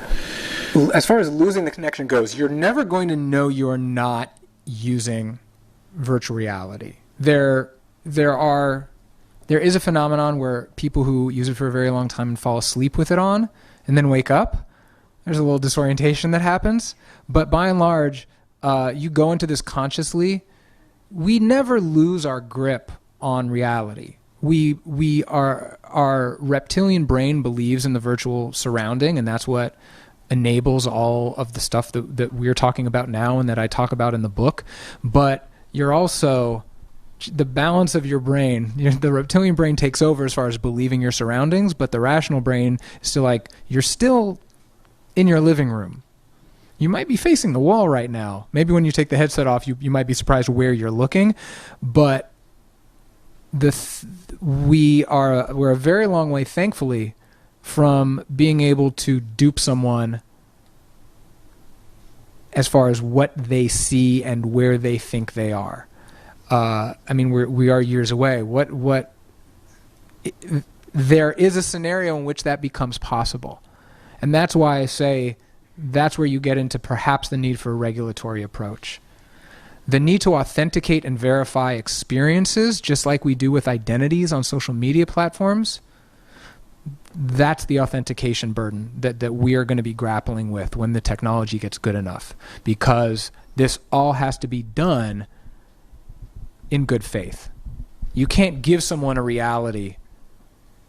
As far as losing the connection goes, you're never going to know you're not using virtual reality. There is a phenomenon where people who use it for a very long time and fall asleep with it on and then wake up. There's a little disorientation that happens. But by and large, you go into this consciously. We never lose our grip on reality. our reptilian brain believes in the virtual surrounding, and that's what enables all of the stuff that we're talking about now and that I talk about in the book. But you're also, the balance of your brain, the reptilian brain takes over as far as believing your surroundings, but the rational brain is still like, you're still in your living room. You might be facing the wall right now. Maybe when you take the headset off, you might be surprised where you're looking, but we're a very long way, thankfully, from being able to dupe someone as far as what they see and where they think they are. I mean, we are years away. There is a scenario in which that becomes possible, and that's why I say that's where you get into perhaps the need for a regulatory approach. The need to authenticate and verify experiences, just like we do with identities on social media platforms, that's the authentication burden that we are going to be grappling with when the technology gets good enough, because this all has to be done in good faith. You can't give someone a reality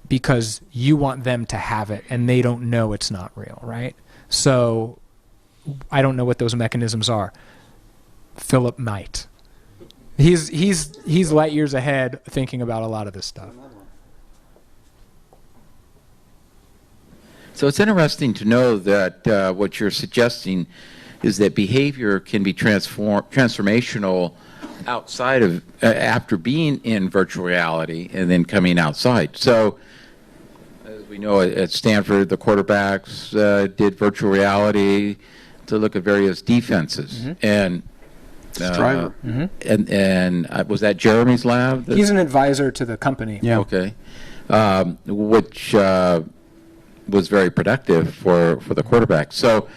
because you want them to have it and they don't know it's not real, right? So I don't know what those mechanisms are. Philip might. He's light years ahead thinking about a lot of this stuff. So it's interesting to know that what you're suggesting is that behavior can be transformational outside of after being in virtual reality and then coming outside. So as we know at Stanford, the quarterbacks did virtual reality to look at various defenses. And Striver. and was that Jeremy's lab? He's an advisor to the company. Yeah. Okay. Which was very productive for the quarterback. So,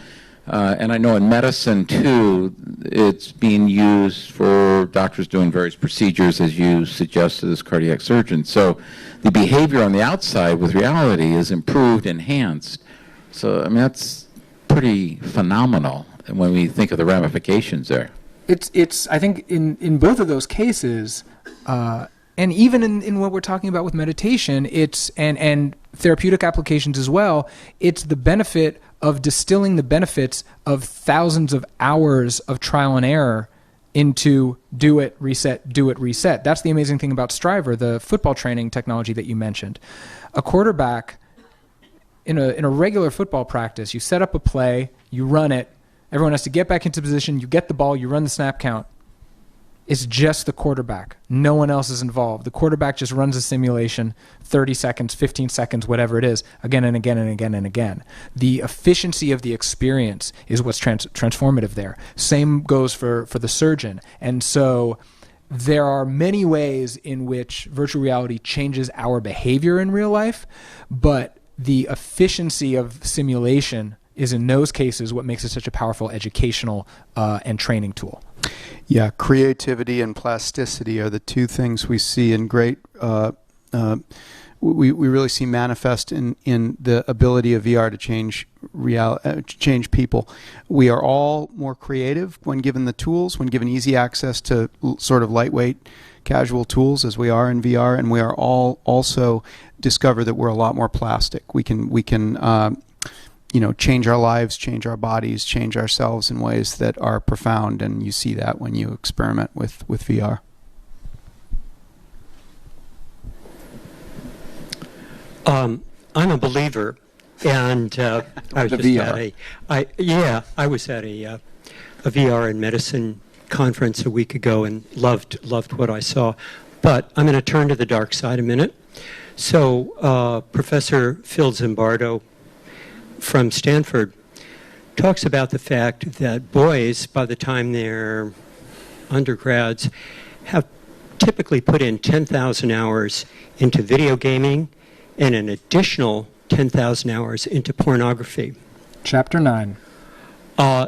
and I know in medicine too, it's being used for doctors doing various procedures, as you suggested as cardiac surgeons. So the behavior on the outside with reality is improved, enhanced. So, I mean, that's pretty phenomenal when we think of the ramifications there. It's I think in both of those cases, and even in what we're talking about with meditation, it's and therapeutic applications as well, it's the benefit of distilling the benefits of thousands of hours of trial and error into do it, reset, do it, reset. That's the amazing thing about Striver, the football training technology that you mentioned. A quarterback in a regular football practice, you set up a play, you run it, everyone has to get back into position, you get the ball, you run the snap count. It's just the quarterback. No one else is involved. The quarterback just runs a simulation, 30 seconds, 15 seconds, whatever it is, again and again and again and again. The efficiency of the experience is what's transformative there. Same goes for the surgeon. And so there are many ways in which virtual reality changes our behavior in real life, but the efficiency of simulation is in those cases what makes it such a powerful educational and training tool. Yeah, creativity and plasticity are the two things we see in great. We really see manifest in the ability of VR to change people. We are all more creative when given the tools, when given easy access to sort of lightweight, casual tools, as we are in VR, and we are all also discover that we're a lot more plastic. We can change our lives, change our bodies, change ourselves in ways that are profound, and you see that when you experiment with VR. I'm a believer, and I was just VR. I was at a VR and medicine conference a week ago and loved what I saw. But I'm going to turn to the dark side a minute. So Professor Phil Zimbardo from Stanford talks about the fact that boys, by the time they're undergrads, have typically put in 10,000 hours into video gaming and an additional 10,000 hours into pornography. Chapter 9.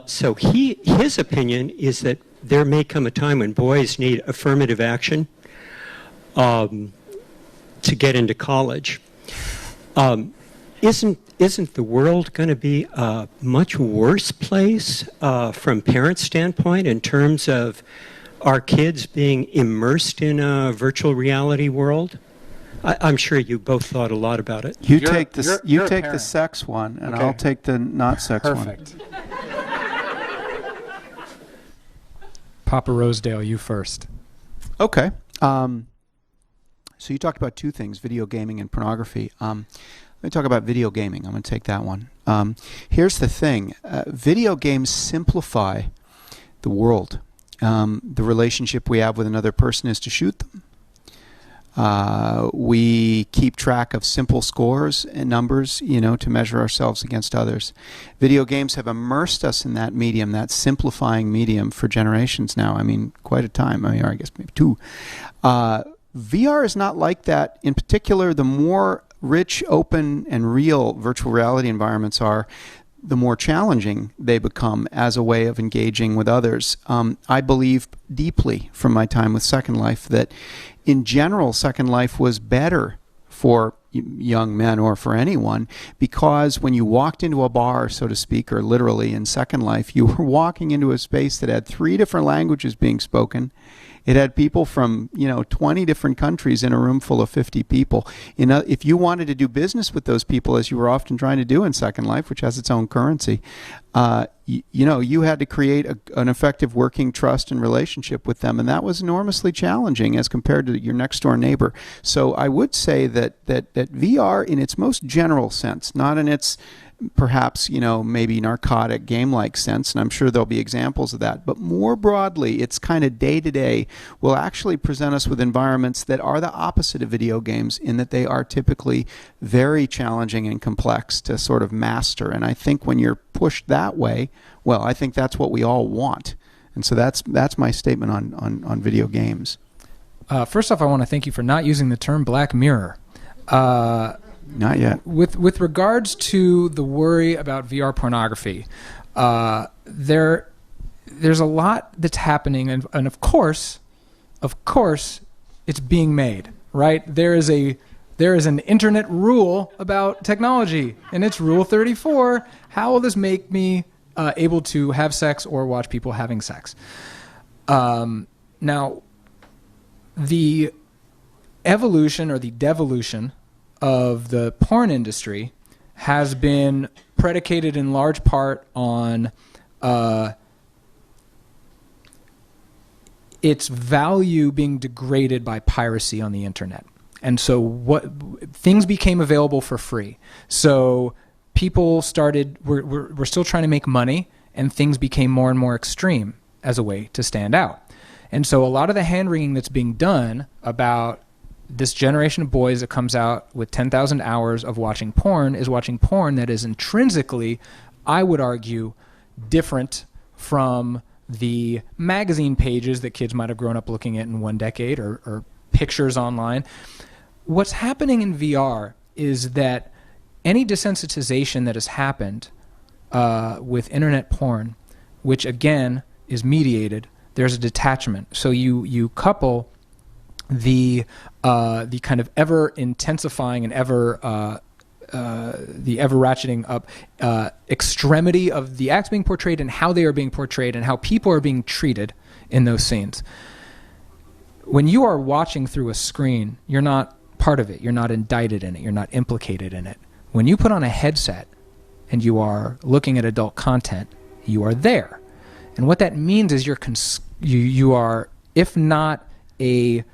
So his opinion is that there may come a time when boys need affirmative action to get into college. Isn't the world going to be a much worse place from parents' standpoint in terms of our kids being immersed in a virtual reality world? I'm sure you both thought a lot about it. You You're- take the you're- you you're a take the parent. sex one, and Okay. I'll take the not sex one. Perfect. Papa Rosedale, you first. Okay. So you talked about two things: video gaming and pornography. Let me talk about video gaming. I'm going to take that one. Here's the thing: video games simplify the world. The relationship we have with another person is to shoot them. We keep track of simple scores and numbers, to measure ourselves against others. Video games have immersed us in that medium, that simplifying medium, for generations now. I mean, quite a time. I guess maybe two. VR is not like that. In particular, the more rich, open, and real virtual reality environments are, the more challenging they become as a way of engaging with others. I believe deeply from my time with Second Life that in general, Second Life was better for young men or for anyone, because when you walked into a bar, so to speak, or literally in Second Life, you were walking into a space that had 3 different languages being spoken. It had people from 20 different countries in a room full of 50 people. If you wanted to do business with those people, as you were often trying to do in Second Life, which has its own currency, you had to create an effective working trust and relationship with them, and that was enormously challenging as compared to your next door neighbor. So I would say that VR, in its most general sense, not in its perhaps maybe narcotic game-like sense, and I'm sure there'll be examples of that, but more broadly, it's kind of day-to-day will actually present us with environments that are the opposite of video games, in that they are typically very challenging and complex to sort of master. And I think when you're pushed that way, well, I think that's what we all want. And so that's my statement on video games. First off, I want to thank you for not using the term Black Mirror. Not yet. With regards to the worry about VR pornography, there's a lot that's happening, and of course, it's being made, right? There is an internet rule about technology, and it's Rule 34. How will this make me able to have sex or watch people having sex? Now, the evolution or the devolution of the porn industry has been predicated in large part on its value being degraded by piracy on the internet. And so things became available for free. So people we're still trying to make money, and things became more and more extreme as a way to stand out. And so a lot of the hand-wringing that's being done about this generation of boys that comes out with 10,000 hours of watching porn is watching porn that is intrinsically, I would argue, different from the magazine pages that kids might have grown up looking at in one decade, or pictures online. What's happening in VR is that any desensitization that has happened with internet porn, which again is mediated, there's a detachment. So you couple the kind of ever intensifying and ever ratcheting up extremity of the acts being portrayed and how they are being portrayed and how people are being treated in those scenes. When you are watching through a screen, you're not part of it. You're not indicted in it. You're not implicated in it. When you put on a headset and you are looking at adult content, you are there. And what that means is you are, if not a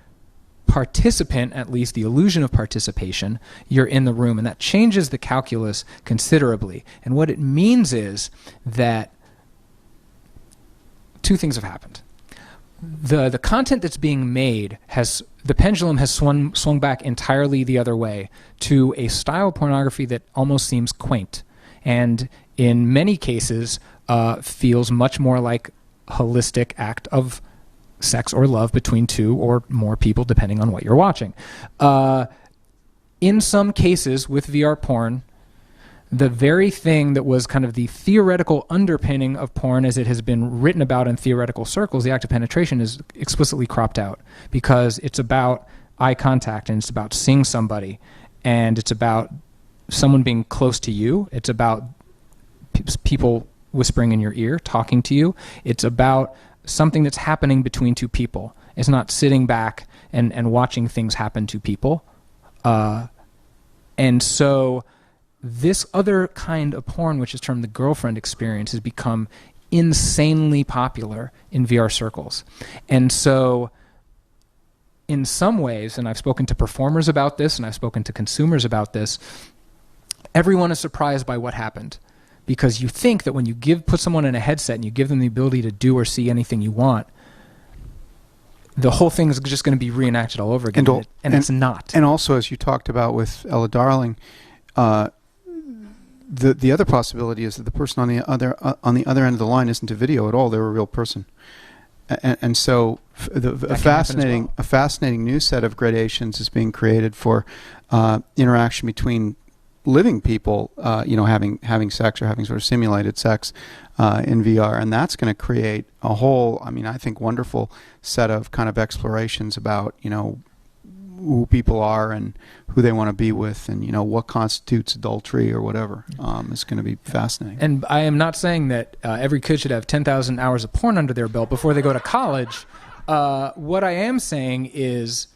participant, at least the illusion of participation, you're in the room, and that changes the calculus considerably. And what it means is that two things have happened. The content that's being made the pendulum has swung back entirely the other way to a style of pornography that almost seems quaint, and in many cases feels much more like a holistic act of sex or love between two or more people, depending on what you're watching. In some cases with VR porn, the very thing that was kind of the theoretical underpinning of porn as it has been written about in theoretical circles, the act of penetration, is explicitly cropped out, because it's about eye contact, and it's about seeing somebody, and it's about someone being close to you. It's about people whispering in your ear, talking to you. It's about something that's happening between two people. It's not sitting back and watching things happen to people. And so this other kind of porn, which is termed the girlfriend experience, has become insanely popular in VR circles. And so in some ways, and I've spoken to performers about this, and I've spoken to consumers about this, everyone is surprised by what happened. Because you think that when you put someone in a headset and you give them the ability to do or see anything you want, the whole thing is just going to be reenacted all over again, and it's not. And also, as you talked about with Ella Darling, the other possibility is that the person on the other end of the line isn't a video at all; they're a real person. And so, a fascinating new set of gradations is being created for interaction between living people, having sex or having sort of simulated sex in VR, and that's going to create a whole, I think, wonderful set of kind of explorations about, who people are and who they want to be with, and what constitutes adultery or whatever. It's going to be fascinating. And I am not saying that every kid should have 10,000 hours of porn under their belt before they go to college. What I am saying is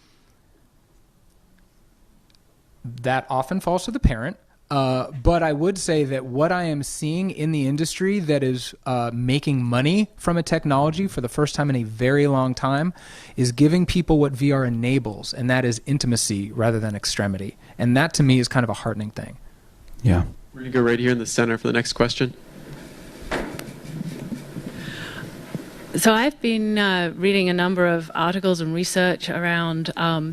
that often falls to the parent. But I would say that what I am seeing in the industry that is making money from a technology for the first time in a very long time is giving people what VR enables, and that is intimacy rather than extremity. And that to me is kind of a heartening thing. Yeah. We're going to go right here in the center for the next question. So I've been reading a number of articles and research around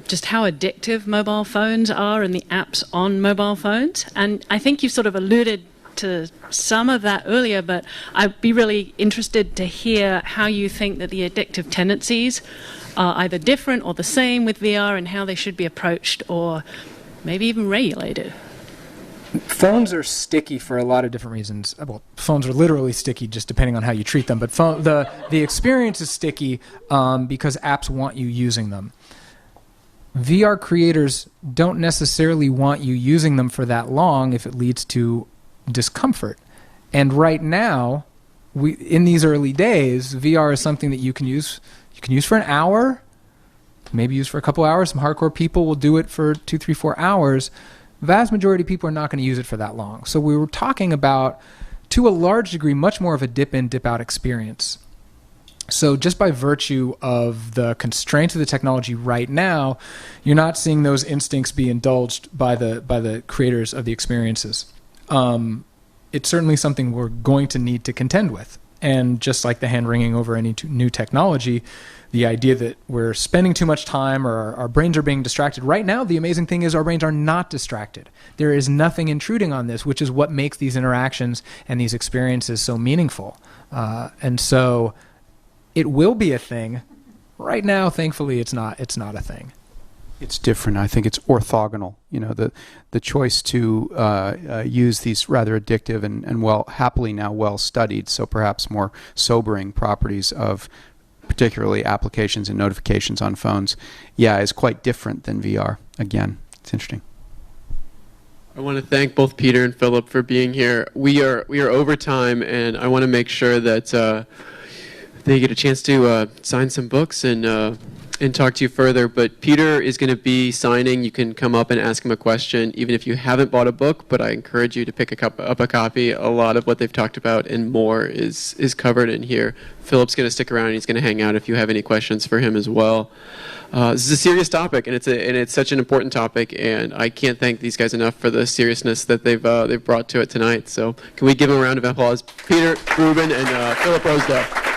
just how addictive mobile phones are and the apps on mobile phones. And I think you sort of alluded to some of that earlier, but I'd be really interested to hear how you think that the addictive tendencies are either different or the same with VR, and how they should be approached or maybe even regulated. Phones are sticky for a lot of different reasons. Well, phones are literally sticky just depending on how you treat them. But the experience is sticky because apps want you using them. VR creators don't necessarily want you using them for that long if it leads to discomfort. And right now, in these early days, VR is something that you can use. You can use for an hour, maybe use for a couple hours. Some hardcore people will do it for 2, 3, 4 hours. Vast majority of people are not going to use it for that long. So we were talking about, to a large degree, much more of a dip-in, dip-out experience. So just by virtue of the constraints of the technology right now, you're not seeing those instincts be indulged by the creators of the experiences. It's certainly something we're going to need to contend with. And just like the hand-wringing over any new technology, the idea that we're spending too much time or our brains are being distracted. Right now, the amazing thing is our brains are not distracted. There is nothing intruding on this, which is what makes these interactions and these experiences so meaningful. And so it will be a thing. Right now, thankfully, it's not a thing. It's different. I think it's orthogonal. The choice to use these rather addictive and happily now well studied, so perhaps more sobering properties of particularly applications and notifications on phones, is quite different than VR. Again, it's interesting. I want to thank both Peter and Philip for being here. We are over time, and I want to make sure that they get a chance to sign some books and talk to you further. But Peter is going to be signing. You can come up and ask him a question, even if you haven't bought a book, but I encourage you to pick up a copy. A lot of what they've talked about and more is covered in here. Philip's going to stick around, and he's going to hang out if you have any questions for him as well. This is a serious topic, and it's such an important topic, and I can't thank these guys enough for the seriousness that they've brought to it tonight. So can we give them a round of applause? Peter, Rubin, and Philip Rosedale.